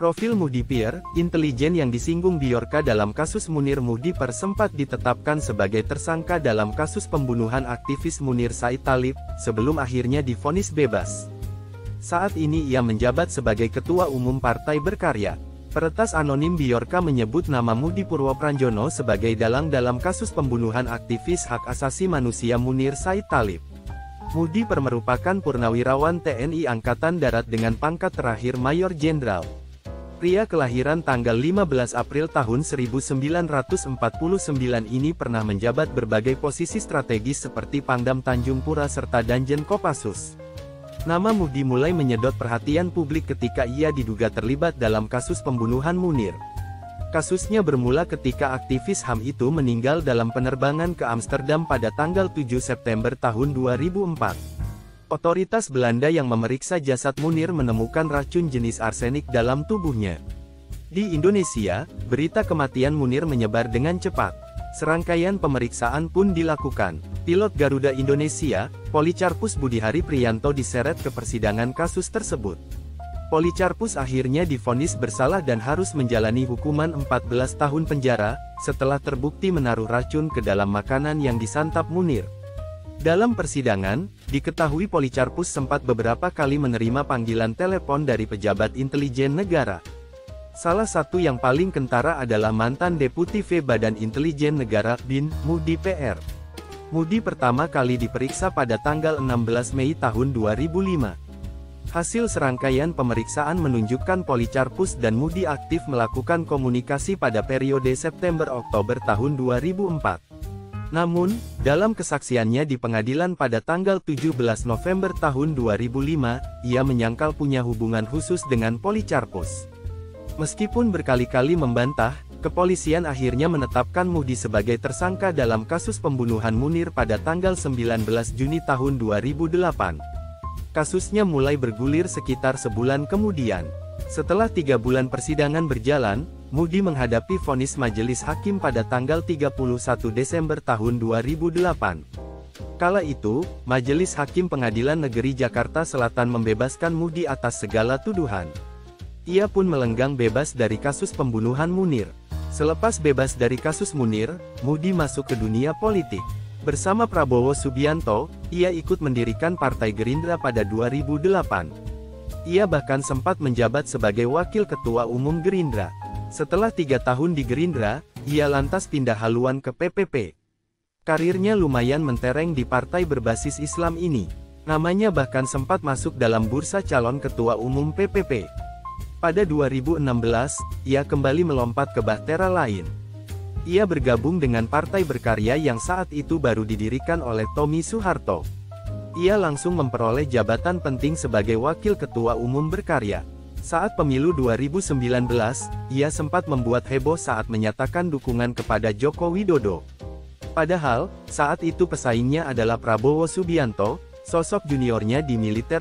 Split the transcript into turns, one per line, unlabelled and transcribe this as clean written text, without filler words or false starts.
Profil Mudi Peer, intelijen yang disinggung Bjorka dalam kasus Munir. Mudi Peer sempat ditetapkan sebagai tersangka dalam kasus pembunuhan aktivis Munir Said Talib, sebelum akhirnya divonis bebas. Saat ini ia menjabat sebagai Ketua Umum Partai Berkarya. Peretas anonim Bjorka menyebut nama Mudi Purwopranjono sebagai dalang dalam kasus pembunuhan aktivis hak asasi manusia Munir Said Talib. Mudi Peer merupakan purnawirawan TNI Angkatan Darat dengan pangkat terakhir Mayor Jenderal. Pria kelahiran tanggal 15 April tahun 1949 ini pernah menjabat berbagai posisi strategis seperti Pangdam Tanjung Pura serta Danjen Kopassus. Nama Mudi mulai menyedot perhatian publik ketika ia diduga terlibat dalam kasus pembunuhan Munir. Kasusnya bermula ketika aktivis HAM itu meninggal dalam penerbangan ke Amsterdam pada tanggal 7 September tahun 2004. Otoritas Belanda yang memeriksa jasad Munir menemukan racun jenis arsenik dalam tubuhnya. Di Indonesia, berita kematian Munir menyebar dengan cepat. Serangkaian pemeriksaan pun dilakukan. Pilot Garuda Indonesia, Policarpus Budihari Priyanto diseret ke persidangan kasus tersebut. Policarpus akhirnya divonis bersalah dan harus menjalani hukuman 14 tahun penjara, setelah terbukti menaruh racun ke dalam makanan yang disantap Munir. Dalam persidangan, diketahui Policarpus sempat beberapa kali menerima panggilan telepon dari pejabat intelijen negara. Salah satu yang paling kentara adalah mantan Deputi V Badan Intelijen Negara, BIN, Mudi PR. Mudi pertama kali diperiksa pada tanggal 16 Mei tahun 2005. Hasil serangkaian pemeriksaan menunjukkan Policarpus dan Mudi aktif melakukan komunikasi pada periode September-Oktober tahun 2004. Namun, dalam kesaksiannya di pengadilan pada tanggal 17 November tahun 2005, ia menyangkal punya hubungan khusus dengan Policarpus. Meskipun berkali-kali membantah, kepolisian akhirnya menetapkan Mudi sebagai tersangka dalam kasus pembunuhan Munir pada tanggal 19 Juni tahun 2008. Kasusnya mulai bergulir sekitar sebulan kemudian. Setelah 3 bulan persidangan berjalan, Mudi menghadapi vonis majelis hakim pada tanggal 31 Desember tahun 2008. Kala itu, Majelis Hakim Pengadilan Negeri Jakarta Selatan membebaskan Mudi atas segala tuduhan. Ia pun melenggang bebas dari kasus pembunuhan Munir. Selepas bebas dari kasus Munir, Mudi masuk ke dunia politik. Bersama Prabowo Subianto, ia ikut mendirikan Partai Gerindra pada 2008. Ia bahkan sempat menjabat sebagai Wakil Ketua Umum Gerindra. Setelah 3 tahun di Gerindra, ia lantas pindah haluan ke PPP. Karirnya lumayan mentereng di partai berbasis Islam ini. Namanya bahkan sempat masuk dalam bursa calon Ketua Umum PPP. Pada 2016, ia kembali melompat ke bahtera lain. Ia bergabung dengan Partai Berkarya yang saat itu baru didirikan oleh Tommy Soeharto. Ia langsung memperoleh jabatan penting sebagai Wakil Ketua Umum Berkarya. Saat pemilu 2019, ia sempat membuat heboh saat menyatakan dukungan kepada Joko Widodo. Padahal, saat itu pesaingnya adalah Prabowo Subianto, sosok juniornya di militer.